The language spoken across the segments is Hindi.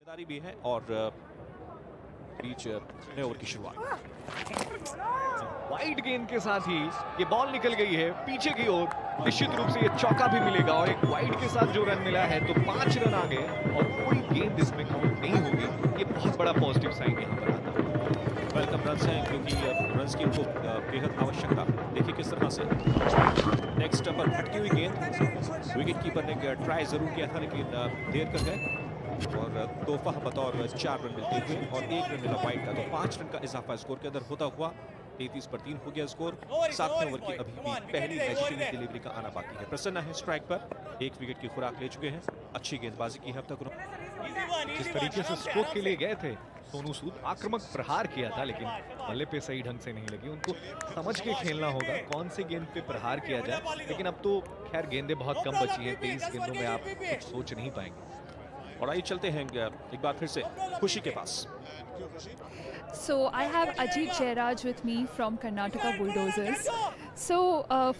जिम्मेदारी भी है और बीच नए ओवर की शुरुआत वाइड गेंद के साथ ही ये बॉल निकल गई है पीछे की ओर। निश्चित रूप से ये चौका भी मिलेगा और एक वाइड के साथ जो रन मिला है तो 5 रन आ गए और कोई गेंद इसमें काउंट नहीं होगी। ये बहुत बड़ा पॉजिटिव साइन यहाँ पर आता है। वेलकम रन है क्योंकि रन की इनको बेहद आवश्यकता। देखिए किस तरह से नेक्स्ट पर भटकी हुई गेंद विकेट कीपर ने ट्राई जरूर किया था लेकिन देर कर गए और तोहफा बतौर 4 रन मिलते हुए और 1 रन मिला वाइड का, तो 5 रन का इजाफा स्कोर के अंदर होता हुआ 33 पर 3 हो गया स्कोर। 7वें ओवर की अभी भी पहली मैजिकल डिलीवरी का आना बाकी है। प्रसन्ना है स्ट्राइक पर, 1 विकेट की खुराक ले चुके हैं। अच्छी गेंदबाजी की है अब तक। जिस तरीके से स्ट्रोक के लिए गए थे सोनू सूद, आक्रामक प्रहार किया था लेकिन बल्ले पे सही ढंग से नहीं लगी। उनको समझ के खेलना होगा कौन से गेंद पे प्रहार किया जाए, लेकिन अब तो खैर गेंदें बहुत कम बची हैं। 23 गेंदों में आप कुछ सोच नहीं पाएंगे। और आइए चलते हैं एक बार फिर से खुशी के पास। So I have Ajit Jairaj with me from Karnataka Bulldozers. So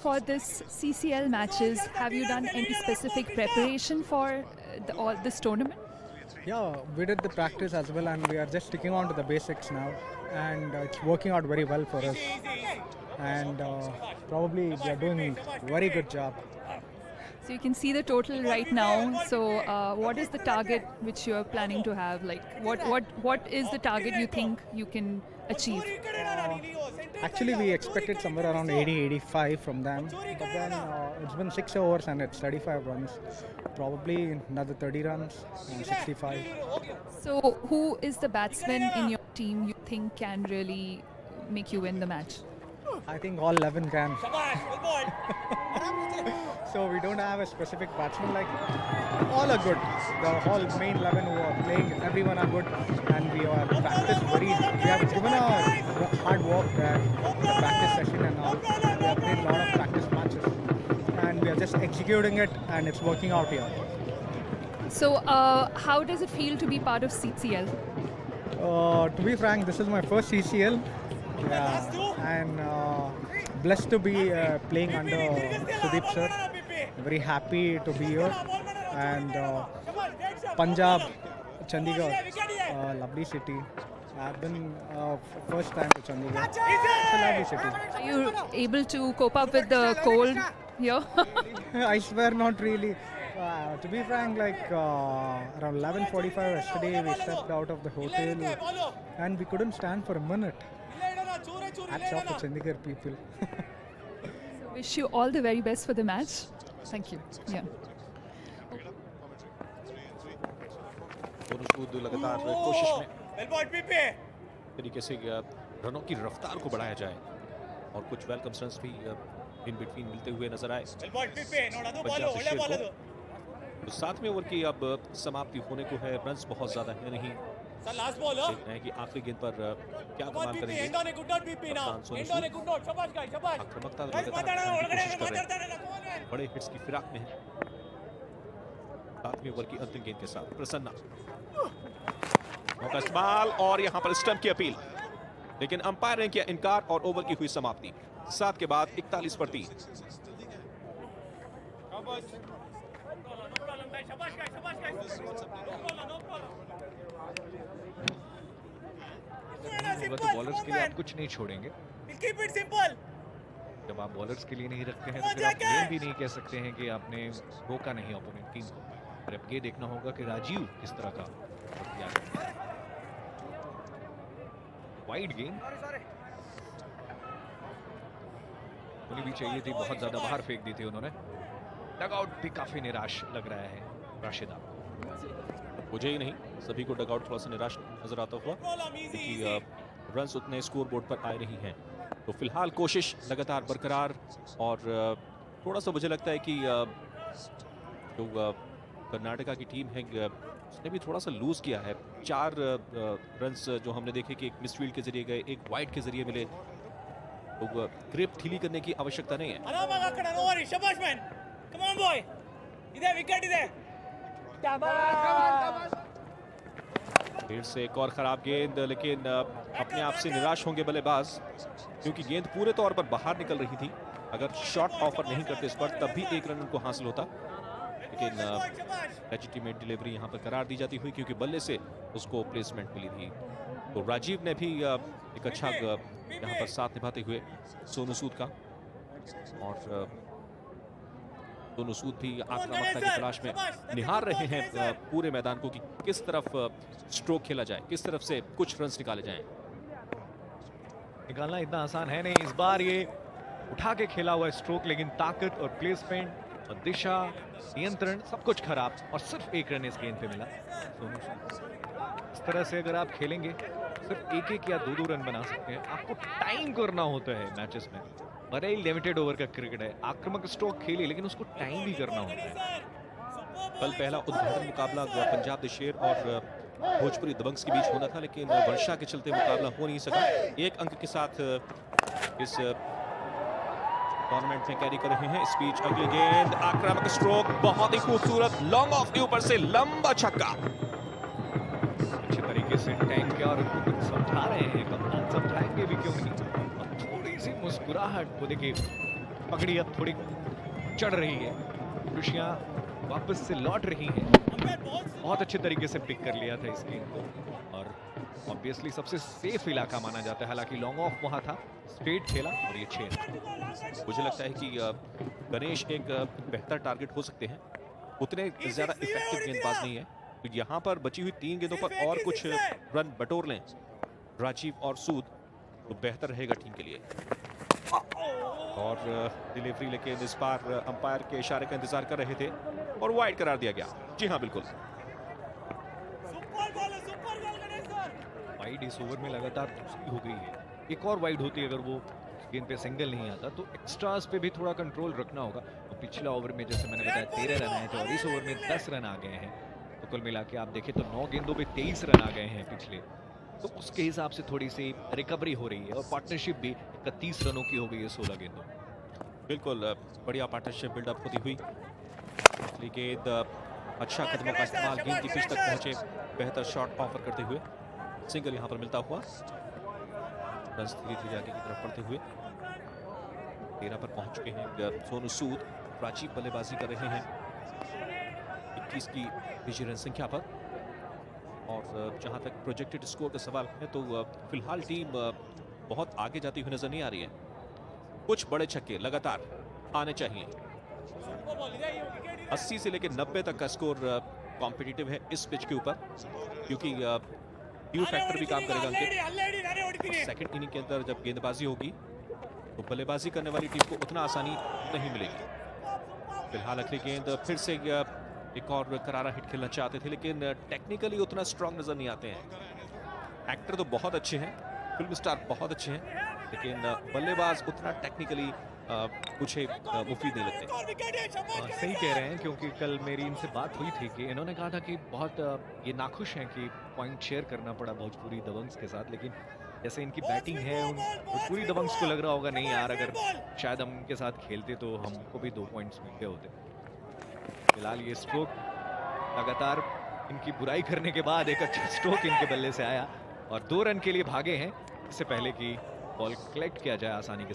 for this CCL matches, have you done any specific preparation for this tournament? Yeah, we did the practice as well, and we are just sticking on to the basics now, and it's working out very well for us. And probably we are doing very good job. So you can see the total right now. So what is the target which you are planning to have? Like what is the target you think you can achieve? Actually, we expected somewhere around 80-85 from them, but then it's been 6 overs and it's 35 runs. Probably another 30 runs and 65. So who is the batsman in your team you think can really make you win the match? I think all 11 can. So we don't have a specific batsman, like all are good. The whole main 11 who are playing, everyone are good, and we are practiced very. We have given a hard work there, the practice session and all. We have played a lot of practice matches, and we are just executing it, and it's working out here. So how does it feel to be part of CCL? To be frank, this is my first CCL. Yeah, and blessed to be playing under Sudeep sir. Very happy to be here, and Punjab, Chandigarh, lovely city. I've been first time to Chandigarh. It's a lovely city. Are you able to cope up with the cold here? I swear not really. To be frank, like around 11:45 yesterday, we stepped out of the hotel and we couldn't stand for a minute. Hats off to Chandigarh people. So wish you all the very best for the match. Thank you. Yeah. दोनों सूद लगातार कोशिश में तरीके से रनों की रफ्तार को बढ़ाया जाए और कुछ वेलकम रन्स भी इन बिटवीन मिलते हुए नजर आए। पंजाब से शेर को तो 7वें ओवर की अब समाप्ति होने को है। रन्स बहुत ज्यादा है नहीं। देखना है कि आखिरी गेंद पर क्या कमाल करेंगे कप्तान सोनू सूद। आक्रामकता लगातार कोशिश कर रहे हैं, बड़े हिट्स की फिराक में है। 7वें ओवर की अंतिम गेंद के साथ प्रसन्ना मौका इस्तेमाल और यहां पर स्टंप की अपील, लेकिन अंपायर ने किया इनकार और ओवर की हुई समाप्ति 7 के बाद 41 पर 3। तो बॉलर्स के लिए आप कुछ नहीं छोड़ेंगे। जब आप बॉलर्स के लिए नहीं रखते हैं तो फिर आप ये भी नहीं कह सकते हैं कि आपने रोका नहीं ओपोनेंट टीम को। फिर अब ये देखना होगा कि राजीव किस तरह का वाइड गेंद होनी भी चाहिए थी, बहुत ज्यादा बाहर फेंक दी थी उन्होंने। डगआउट भी काफी निराश लग रहा है राशिदा। मुझे ही नहीं, सभी को डगआउट थोड़ा सा निराश नजर आता हुआ क्योंकि रन्स उतने स्कोर बोर्ड पर आए नहीं हैं। तो फिलहाल कोशिश लगातार बरकरार और थोड़ा सा मुझे लगता है कि जो कर्नाटका की टीम है उसने भी थोड़ा सा लूज किया है। 4 रन्स जो हमने देखे कि एक मिसफील्ड के जरिए गए, एक वाइड के जरिए मिले, तो ग्रिप ढीली करने की आवश्यकता नहीं है। फिर से एक और खराब गेंद, लेकिन अपने आप से निराश होंगे बल्लेबाज क्योंकि गेंद पूरे तौर पर बाहर निकल रही थी। अगर शॉट ऑफर नहीं करते इस पर तब भी 1 रन उनको हासिल होता। लेकिन लेजिटिमेट डिलीवरी यहाँ पर करार दी जाती हुई क्योंकि बल्ले से उसको प्लेसमेंट मिली थी। तो राजीव ने भी एक अच्छा यहाँ पर साथ निभाते हुए सोनू सूद का, और सोनू सूद भी आक्रामकता की तलाश में निहार रहे हैं पूरे मैदान को कि किस तरफ स्ट्रोक खेला जाए, किस तरफ से कुछ रन्स निकाले जाएं। निकालना इतना आसान है नहीं, इस बार ये उठा के खेला हुआ स्ट्रोक, लेकिन ताकत और प्लेसमेंट और दिशा, नियंत्रण सब कुछ खराब, और सिर्फ एक रन इस गेंद पे मिला सोनू सूद। इस तरह से अगर आप खेलेंगे सिर्फ एक एक या दो रन बना सकते हैं। आपको टाइम करना होता है मैचेस में, बड़े ही लिमिटेड ओवर का क्रिकेट है। आक्रामक स्ट्रोक खेलिए लेकिन उसको टाइम भी करना होता है। कल पहला उद्घाटन मुकाबला पंजाब द शेर और भोजपुरी दबंग्स के बीच होना था, लेकिन वर्षा के चलते मुकाबला हो नहीं सका। एक अंक के साथ इस टूर्नामेंट में कैरी कर रहे हैं। स्पीच, अगली गेंद, आक्रामक स्ट्रोक, बहुत ही खूबसूरत लॉन्ग ऑफ के ऊपर से लंबा छक्का। अच्छे तरीके से टैंक किया और उनको कुछ समझा रहे हैं, कप्तान समझाएंगे भी क्यों नहीं। और थोड़ी सी मुस्कुराहट को देखिए, पकड़ी अब थोड़ी चढ़ रही है, खुशियां वापस से लौट रही हैं। बहुत अच्छे तरीके से पिक कर लिया था इस गेंद को, और ऑब्वियसली सबसे सेफ इलाका माना जाता है। हालांकि लॉन्ग ऑफ वहां था, स्ट्रेट खेला और ये 6। मुझे लगता है कि गणेश एक बेहतर टारगेट हो सकते हैं, उतने ज्यादा इफेक्टिव गेंदबाज नहीं है। तो यहाँ पर बची हुई 3 गेंदों पर और कुछ रन बटोर लें राजीव और सूद तो बेहतर रहेगा टीम के लिए। और डिलीवरी लेकिन इस बार अंपायर के इशारे का इंतजार कर रहे थे और वाइड करार दिया गया। जी हाँ, बिल्कुल वाइड इस ओवर में लगातार दूसरी हो गई है। एक और वाइड होती अगर वो गेंद पे सिंगल नहीं आता तो एक्स्ट्रास पे भी थोड़ा कंट्रोल रखना होगा। तो पिछला ओवर में जैसे मैंने बताया 13 रन आए थे और इस ओवर में 10 रन आ गए हैं, तो कुल मिला के आप देखें तो 9 गेंदों पे 23 रन आ गए हैं पिछले। तो उसके हिसाब से थोड़ी सी रिकवरी हो रही है, और पार्टनरशिप भी 31 रनों की हो गई है 16 गेंदों। बिल्कुल बढ़िया पार्टनरशिप बिल्डअप होती हुई, गेंद अच्छा कदमों का इस्तेमाल, गेंद की पिच तक पहुंचे, बेहतर शॉट ऑफर करते हुए सिंगल यहां पर मिलता हुआ, रन धीरे-धीरे आगे की तरफ बढ़ते हुए 13 पर पहुंच चुके हैं सोनू सूद। राजीव बल्लेबाजी कर रहे हैं 21 की विजय रन संख्या पर, और जहां तक प्रोजेक्टेड स्कोर का सवाल है तो फिलहाल टीम बहुत आगे जाती हुई नजर नहीं आ रही है। कुछ बड़े छक्के लगातार आने चाहिए। 80 से लेकर 90 तक का स्कोर कॉम्पिटिटिव है इस पिच के ऊपर, क्योंकि ड्यू फैक्टर भी काम करेगा अंकित। सेकंड इनिंग के अंदर जब गेंदबाजी होगी तो बल्लेबाजी करने वाली टीम को उतना आसानी नहीं मिलेगी। फिलहाल अगली गेंद फिर से एक और करारा हिट खेलना चाहते थे, लेकिन टेक्निकली उतना स्ट्रांग नजर नहीं आते हैं। एक्टर तो बहुत अच्छे हैं, फिल्म स्टार बहुत अच्छे हैं, लेकिन बल्लेबाज उतना टेक्निकली मुझे मुफीद नहीं लगते। सही कह रहे हैं, क्योंकि कल मेरी इनसे बात हुई थी कि इन्होंने कहा था कि बहुत ये नाखुश हैं कि पॉइंट शेयर करना पड़ा भोजपुरी दबंग्स के साथ, लेकिन जैसे इनकी बैटिंग है भोजपुरी दबंग्स को लग रहा होगा नहीं यार, अगर शायद हम उनके साथ खेलते तो हमको भी 2 पॉइंट्स मिलते होते। फिलहाल ये स्ट्रोक लगातार इनकी बुराई करने के बाद एक अच्छा स्ट्रोक इनके बल्ले से आया और 2 रन के लिए भागे हैं, इससे पहले कि बॉल कलेक्ट किया जाए आसानी के साथ।